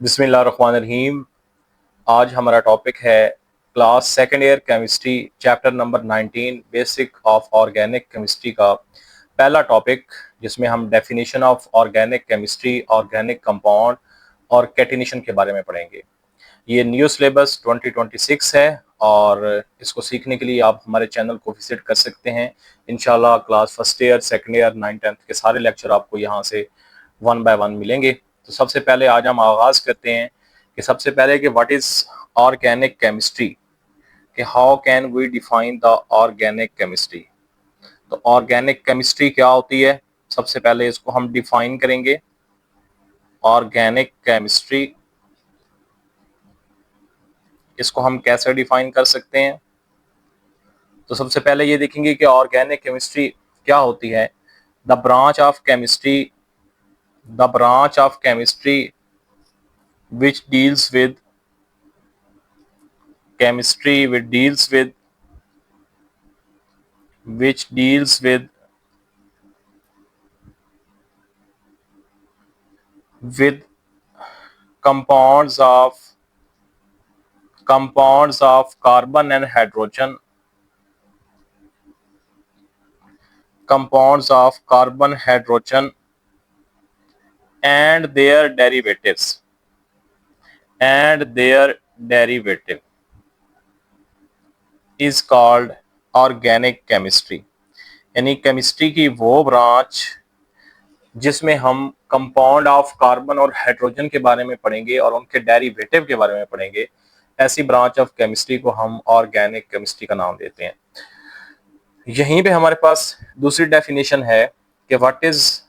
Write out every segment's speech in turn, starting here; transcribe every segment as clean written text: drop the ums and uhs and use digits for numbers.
बिस्मिल्लाहिर्रहमानिर्रहीम। आज हमारा टॉपिक है class second year chemistry chapter number 19 basic of organic chemistry का पहला टॉपिक, जिसमें हम definition of organic chemistry, organic compound और कैटिनेशन के बारे में पढ़ेंगे। ये न्यू सिलेबस 2026 है और इसको सीखने के लिए आप हमारे चैनल को विजिट कर सकते हैं। इंशाल्लाह class first year, second year, 9th 10th के सारे लेक्चर आपको यहाँ से वन बाय वन मिलेंगे। तो सबसे पहले आज हम आगाज करते हैं कि सबसे पहले कि व्हाट इज ऑर्गेनिक केमिस्ट्री, कि how can we define the organic chemistry. तो ऑर्गेनिक केमिस्ट्री क्या होती है, सबसे पहले इसको हम डिफाइन करेंगे। ऑर्गेनिक केमिस्ट्री, इसको हम कैसे डिफाइन कर सकते हैं। तो सबसे पहले ये देखेंगे कि ऑर्गेनिक केमिस्ट्री क्या होती है। The branch of chemistry, the branch of chemistry which deals with chemistry which deals with compounds of carbon and hydrogen, compounds of carbon, hydrogen and their derivatives is called organic chemistry। यानी chemistry की वो branch जिसमें हम compound of carbon और hydrogen के बारे में पढ़ेंगे और उनके डेरिवेटिव के बारे में पढ़ेंगे, ऐसी ब्रांच ऑफ केमिस्ट्री को हम ऑर्गेनिक केमिस्ट्री का नाम देते हैं। यहीं पे हमारे पास दूसरी डेफिनेशन है कि व्हाट इज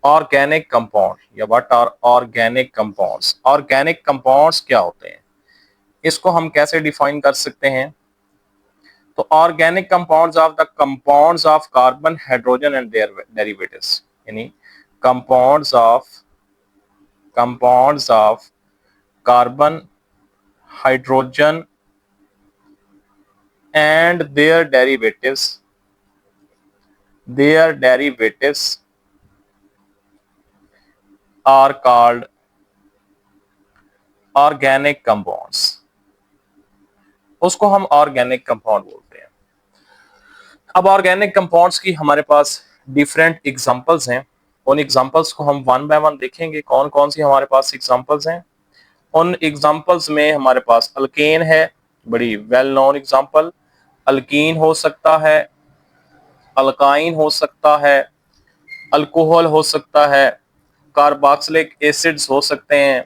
ऑर्गेनिक कंपाउंड या what are organic compounds. Organic compounds क्या होते हैं, इसको हम कैसे डिफाइन कर सकते हैं। तो organic compounds of the compounds of carbon, hydrogen and their derivatives, यानी compounds of carbon, hydrogen and their derivatives are called organic compounds। उसको हम ऑर्गेनिक कंपाउंड बोलते हैं। अब ऑर्गेनिक कंपाउंड्स की हमारे पास डिफरेंट एग्जांपल्स हैं। उन एग्जांपल्स को हम वन बाय वन देखेंगे, कौन कौन सी हमारे पास एग्जांपल्स हैं। उन एग्जांपल्स में हमारे पास अल्केन है, बड़ी वेल नोन एग्जांपल। अल्कीन हो सकता है, अल्काइन हो सकता है, अल्कोहल हो सकता है, कार्बोक्सिलिक एसिड्स हो सकते हैं।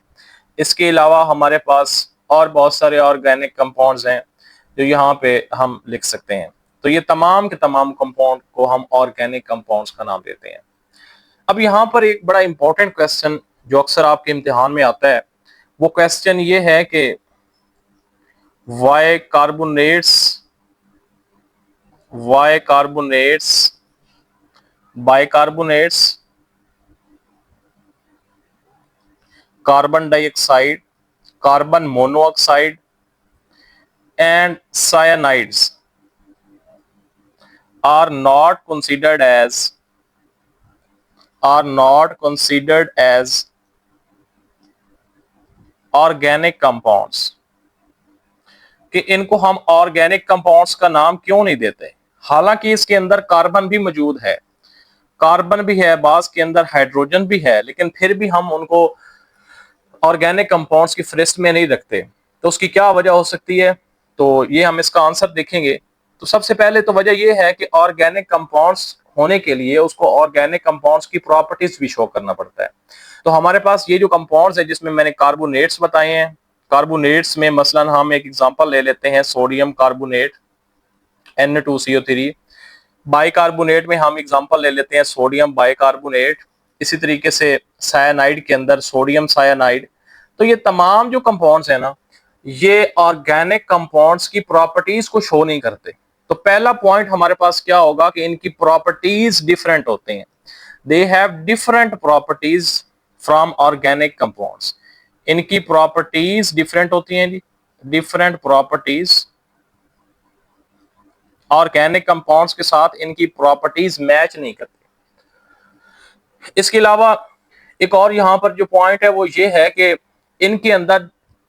इसके अलावा हमारे पास और बहुत सारे ऑर्गेनिक कंपाउंड्स हैं जो यहाँ पे हम लिख सकते हैं। तो ये तमाम के तमाम कंपाउंड को हम ऑर्गेनिक कंपाउंड्स का नाम देते हैं। अब यहाँ पर एक बड़ा इंपॉर्टेंट क्वेश्चन जो अक्सर आपके इम्तिहान में आता है, वो क्वेश्चन ये है कि why bicarbonates, carbon dioxide, carbon monoxide and cyanides are not considered as organic compounds। कि इनको हम ऑर्गेनिक कंपाउंड्स का नाम क्यों नहीं देते, हालांकि इसके अंदर कार्बन भी मौजूद है, कार्बन भी है, बाज के अंदर हाइड्रोजन भी है, लेकिन फिर भी हम उनको ऑर्गेनिक कंपाउंड्स की फहरिस्त में नहीं रखते। तो उसकी क्या वजह हो सकती है, तो ये हम इसका आंसर देखेंगे। तो सबसे पहले तो वजह यह है कि ऑर्गेनिक कंपाउंड्स होने के लिए उसको ऑर्गेनिक कंपाउंड्स की प्रॉपर्टीज भी शो करना पड़ता है। तो हमारे पास ये जो कंपाउंड्स है, जिसमें मैंने कार्बोनेट्स बताए हैं, कार्बोनेट्स में मसलन हम एक एग्जांपल ले लेते हैं सोडियम कार्बोनेट Na2CO3। बाइकार्बोनेट में हम एग्जांपल ले लेते हैं सोडियम बाइकार्बोनेट। इसी तरीके से साइनाइड के अंदर सोडियम साइनाइड। तो ये तमाम जो कंपाउंड्स हैं ना, ये ऑर्गेनिक कंपाउंड्स की प्रॉपर्टीज को शो नहीं करते। तो पहला पॉइंट हमारे पास क्या होगा कि इनकी प्रॉपर्टीज डिफरेंट होते हैं। They have different properties from organic compounds. इनकी प्रॉपर्टीज डिफरेंट होती हैं जी, डिफरेंट प्रॉपर्टीज। ऑर्गेनिक कंपाउंड्स के साथ इनकी प्रॉपर्टीज मैच नहीं करती। इसके अलावा एक और यहां पर जो पॉइंट है वो ये है कि इनके अंदर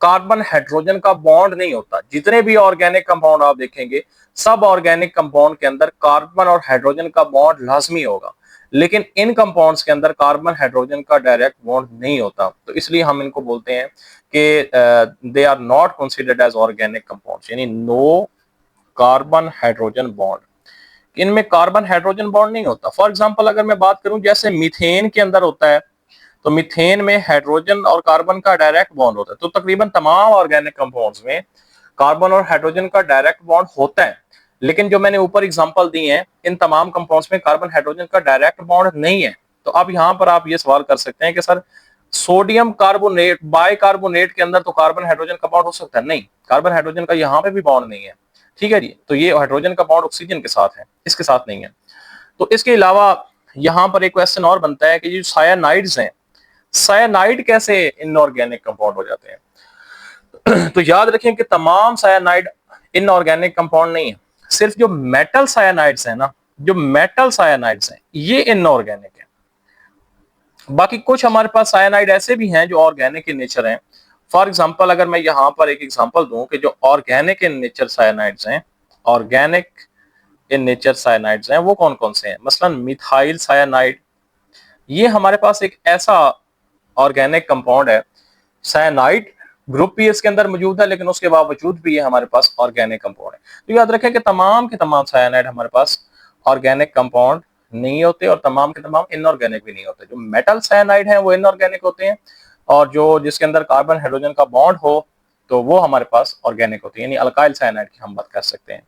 कार्बन हाइड्रोजन का बॉन्ड नहीं होता। जितने भी ऑर्गेनिक कंपाउंड आप देखेंगे, सब ऑर्गेनिक कंपाउंड के अंदर कार्बन और हाइड्रोजन का बॉन्ड लाजमी होगा, लेकिन इन कंपाउंड्स के अंदर कार्बन हाइड्रोजन का डायरेक्ट बॉन्ड नहीं होता। तो इसलिए हम इनको बोलते हैं कि they are not considered as organic compounds, यानी नो कार्बन हाइड्रोजन बॉन्ड। इनमें कार्बन हाइड्रोजन बॉन्ड नहीं होता। फॉर एग्जांपल अगर मैं बात करूं, जैसे मीथेन के अंदर होता है, तो मीथेन में हाइड्रोजन और कार्बन का डायरेक्ट बॉन्ड होता है। तो तकरीबन तमाम ऑर्गेनिक कंपाउंड्स में कार्बन और हाइड्रोजन का डायरेक्ट बॉन्ड होता है, लेकिन जो मैंने ऊपर एग्जांपल दी हैं, इन तमाम कंपाउंड्स में कार्बन हाइड्रोजन का डायरेक्ट बॉन्ड नहीं है। तो अब यहां पर आप ये सवाल कर सकते हैं कि सर सोडियम कार्बोनेट, बाइकार्बोनेट के अंदर तो कार्बन हाइड्रोजन का बॉन्ड हो सकता है? नहीं, कार्बन हाइड्रोजन का यहां पे भी बॉन्ड नहीं है। ठीक है जी, तो ये हाइड्रोजन का बॉन्ड ऑक्सीजन के साथ है, इसके साथ नहीं है। तो इसके अलावा यहां पर एक क्वेश्चन और बनता है कि जो सायानाइड्स हैं, सायानाइड कैसे इनऑर्गेनिक कंपाउंड हो जाते हैं? तो याद रखें कि तमाम सायानाइड इनऑर्गेनिक कंपाउंड नहीं है, सिर्फ जो मेटल सायानाइड्स हैं ना, जो मेटल सायानाइड्स हैं ये इनऑर्गेनिक है। बाकी कुछ हमारे पास सायानाइड ऐसे भी हैं जो ऑर्गेनिक इन नेचर हैं। फॉर एग्जांपल अगर मैं यहां पर एक एग्जांपल दूं कि जो ऑर्गेनिक इन नेचर सायानाइड्स हैं, ऑर्गेनिक इन नेचर सायानाइड्स हैं, वो कौन कौन से हैं? मसलन मिथाइल सायानाइड, ये हमारे पास एक ऐसा ऑर्गेनिक कंपाउंड है, सायानाइड ग्रुप भी इसके अंदर मौजूद है, लेकिन उसके बावजूद भी ये हमारे पास ऑर्गेनिक कंपाउंड है। तो याद रखें कि तमाम के तमाम सायानाइड हमारे पास ऑर्गेनिक कंपाउंड नहीं होते और तमाम के तमाम इनऑर्गेनिक भी नहीं होते। जो मेटल सायानाइड हैं वो इनऑर्गेनिक होते हैं, और जो जिसके अंदर कार्बन हाइड्रोजन का बॉन्ड हो तो वो हमारे पास ऑर्गेनिक होते हैं, यानी अल्काइल सायानाइड की हम बात कर सकते हैं।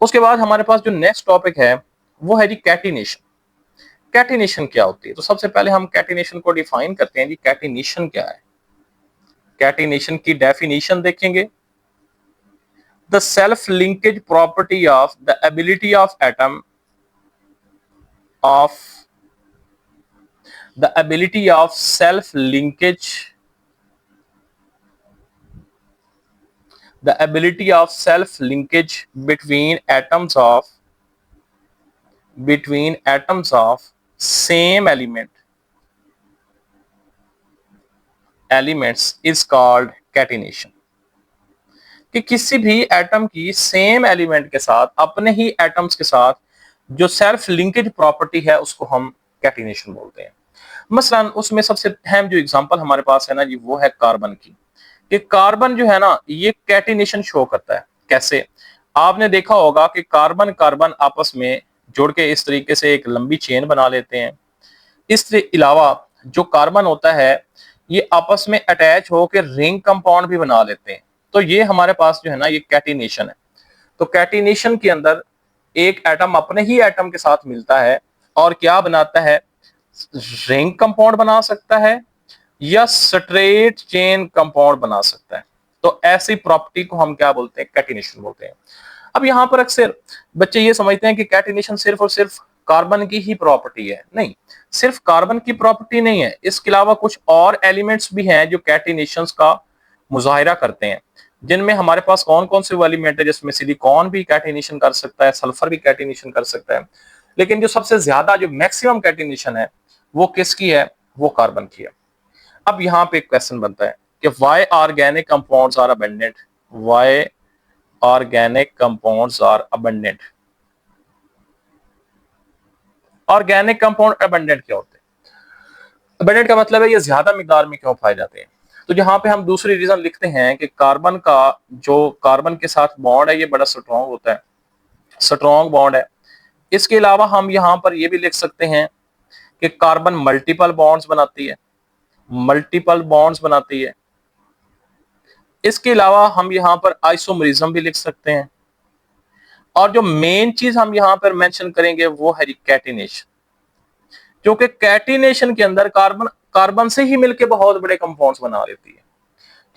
उसके बाद हमारे पास जो नेक्स्ट टॉपिक है वो है जी कैटिनेशन। कैटिनेशन क्या होती है? तो सबसे पहले हम कैटिनेशन को डिफाइन करते हैं जी, कैटिनेशन क्या है। कैटिनेशन की डेफिनेशन देखेंगे, the self linkage property of the ability of atom of the ability of self linkage, the ability of self linkage between atoms of same elements is called catenation। कि किसी भी atom की same element के साथ, अपने ही atoms के साथ जो सेल्फ लिंकेज प्रॉपर्टी है उसको हम कैटिनेशन बोलते हैं। मसलन उसमें सबसे अहम जो एग्जांपल हमारे पास है ना जी, वो है कार्बन की। कि कार्बन जो है ना ये कैटिनेशन शो करता है। कैसे? आपने देखा होगा कि कार्बन कार्बन आपस में जुड़ के इस तरीके से एक लंबी चेन बना लेते हैं। इसके अलावा जो कार्बन होता है ये आपस में अटैच होकर रिंग कंपाउंड भी बना लेते हैं। तो ये हमारे पास जो है ना ये कैटिनेशन है। तो कैटिनेशन के अंदर एक एटम अपने ही एटम के साथ मिलता है और क्या बनाता है? रिंग कंपाउंड बना सकता है या स्ट्रेट चेन कंपाउंड बना सकता है। तो ऐसी प्रॉपर्टी को हम क्या बोलते हैं? कैटिनेशन बोलते हैं। अब यहां पर अक्सर बच्चे ये समझते हैं कि कैटिनेशन सिर्फ और सिर्फ कार्बन की ही प्रॉपर्टी है। नहीं, सिर्फ कार्बन की प्रॉपर्टी नहीं है, इसके अलावा कुछ और एलिमेंट्स भी हैं जो कैटिनेशंस का मुजाहिरा करते हैं। जिनमें हमारे पास कौन कौन से एलिमेंट है, जिसमें सिलिकॉन भी कैटिनेशन कर सकता है, सल्फर भी कैटिनेशन कर सकता है, लेकिन जो सबसे ज्यादा जो मैक्सिमम कैटिनेशन है वो किसकी है? वो कार्बन की है। अब यहाँ पे एक क्वेश्चन बनता है कि why organic compounds are abundant, why organic compounds are abundant. Organic compound abundant क्या होते हैं? अबंडेंट का मतलब है ये ज्यादा मिकदार में क्यों पाए जाते हैं। तो यहाँ पे हम दूसरी रीजन लिखते हैं कि कार्बन का जो कार्बन के साथ बॉन्ड है ये बड़ा स्ट्रॉन्ग होता है, स्ट्रॉन्ग बॉन्ड है। इसके अलावा हम यहाँ पर ये भी लिख सकते हैं कि कार्बन मल्टीपल बॉन्ड्स बनाती है, मल्टीपल बॉन्ड्स बनाती है। इसके अलावा हम यहाँ पर आइसोमरिज्म भी लिख सकते हैं। और जो मेन चीज हम यहाँ पर मेंशन करेंगे वो है कैटिनेशन, क्योंकि कैटिनेशन के अंदर कार्बन कार्बन से ही मिलकर बहुत बड़े कंपाउंड्स बना लेती है।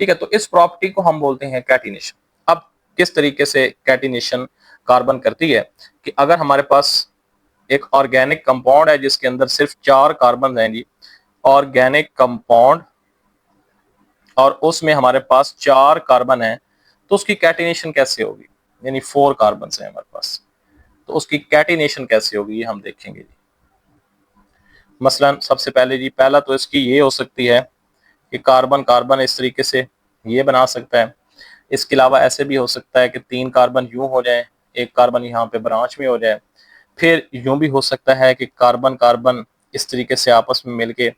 ठीक है, तो इस प्रॉपर्टी को हम बोलते हैं कैटिनेशन। अब किस तरीके से कैटिनेशन कार्बन करती है कि अगर हमारे पास एक ऑर्गेनिक कंपाउंड है जिसके अंदर सिर्फ 4 कार्बन हैं जी, ऑर्गेनिक कंपाउंड, और उसमें हमारे पास 4 कार्बन है, तो उसकी कैटिनेशन कैसे होगी? यानी 4 कार्बन है हमारे पास, तो उसकी कैटिनेशन कैसे होगी ये हम देखेंगे जी। मसलन सबसे पहले जी, पहला तो इसकी ये हो सकती है कि कार्बन कार्बन इस तरीके से ये बना सकता है। इसके अलावा ऐसे भी हो सकता है कि 3 कार्बन यूं हो जाए, एक कार्बन यहाँ पे ब्रांच में हो जाए। फिर यूं भी हो सकता है कि कार्बन कार्बन इस तरीके से आपस में मिलके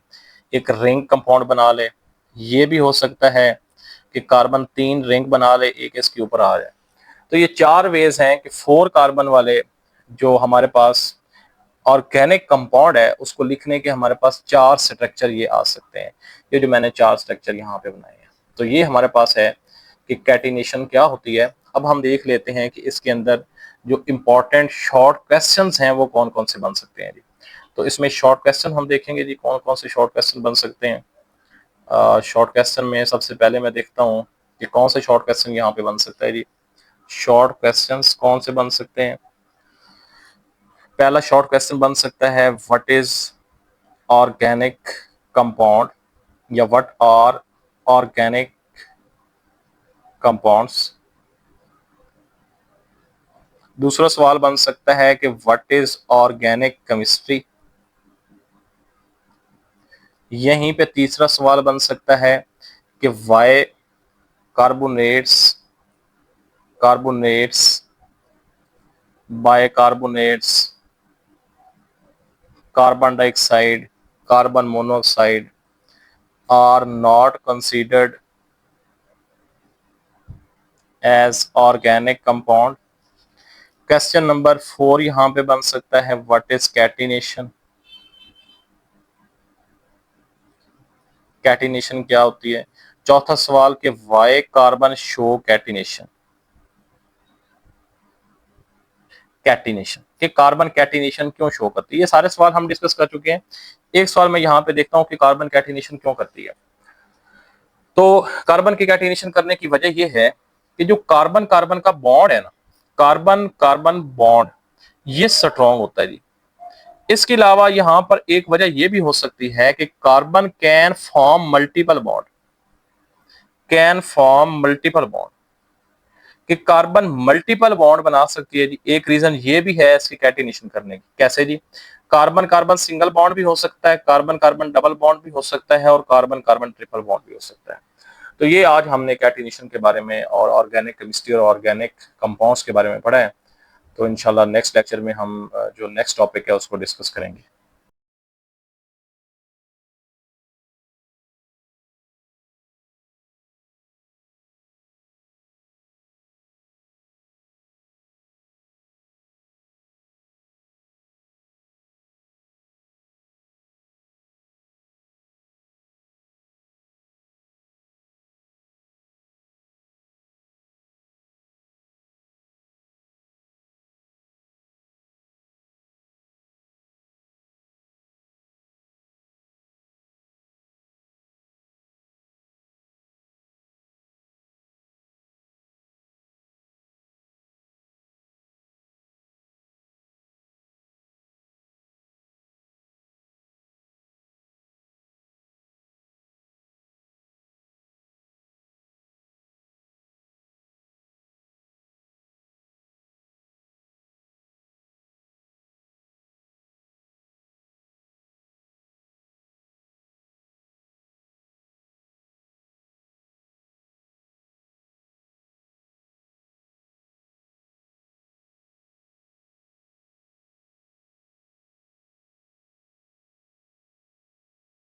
एक रिंग कंपाउंड बना ले। ये भी हो सकता है कि कार्बन 3 रिंग बना ले, एक इसके ऊपर आ जाए। तो ये 4 वेज हैं कि 4 कार्बन वाले जो हमारे पास ऑर्गेनिक कंपाउंड है उसको लिखने के हमारे पास 4 स्ट्रक्चर ये आ सकते हैं। ये जो मैंने 4 स्ट्रक्चर यहाँ पे बनाए हैं, तो ये हमारे पास है कि कैटिनेशन क्या होती है। अब हम देख लेते हैं कि इसके अंदर जो इंपॉर्टेंट शॉर्ट क्वेश्चंस हैं वो कौन कौन से बन सकते हैं जी। तो इसमें शॉर्ट क्वेश्चन हम देखेंगे जी, कौन कौन से शॉर्ट क्वेश्चन बन सकते हैं। शॉर्ट क्वेश्चन में सबसे पहले मैं देखता हूँ कि कौन से शॉर्ट क्वेश्चन यहाँ पे बन सकता है जी। शॉर्ट क्वेश्चंस कौन से बन सकते हैं। पहला शॉर्ट क्वेश्चन बन सकता है व्हाट इज ऑर्गेनिक कंपाउंड या व्हाट आर ऑर्गेनिक कंपाउंड्स। दूसरा सवाल बन सकता है कि व्हाट इज ऑर्गेनिक केमिस्ट्री। यहीं पे तीसरा सवाल बन सकता है कि why carbonates carbonates bicarbonates carbon dioxide carbon monoxide are not considered as organic compound. Question number 4 यहां पे बन सकता है व्हाट इज कैटिनेशन। कैटिनेशन क्या होती है। चौथा सवाल कि why carbon show catenation. Catenation कि कार्बन कैटिनेशन क्यों शो करती है। ये सारे सवाल हम डिस्कस कर चुके हैं। एक सवाल मैं यहाँ पे देखता हूँ कि कार्बन कैटिनेशन क्यों करती है। तो कार्बन की कैटिनेशन करने की वजह यह है कि जो कार्बन कार्बन का बॉन्ड है ना, कार्बन कार्बन बॉन्ड ये स्ट्रॉन्ग होता है जी। इसके अलावा यहां पर एक वजह यह भी हो सकती है कि carbon can form multiple bond, can form multiple bond कि कार्बन मल्टीपल बॉन्ड बना सकती है जी। एक रीजन ये भी है इसकी कैटिनेशन करने की। कैसे जी। कार्बन कार्बन सिंगल बॉन्ड भी हो सकता है, कार्बन कार्बन डबल बॉन्ड भी हो सकता है और कार्बन कार्बन ट्रिपल बॉन्ड भी हो सकता है। तो ये आज हमने कैटिनेशन के बारे में और ऑर्गेनिक केमिस्ट्री और ऑर्गेनिक कंपाउंड्स के बारे में पढ़ा है। तो इंशाल्लाह नेक्स्ट लेक्चर में हम जो नेक्स्ट टॉपिक है उसको डिस्कस करेंगे।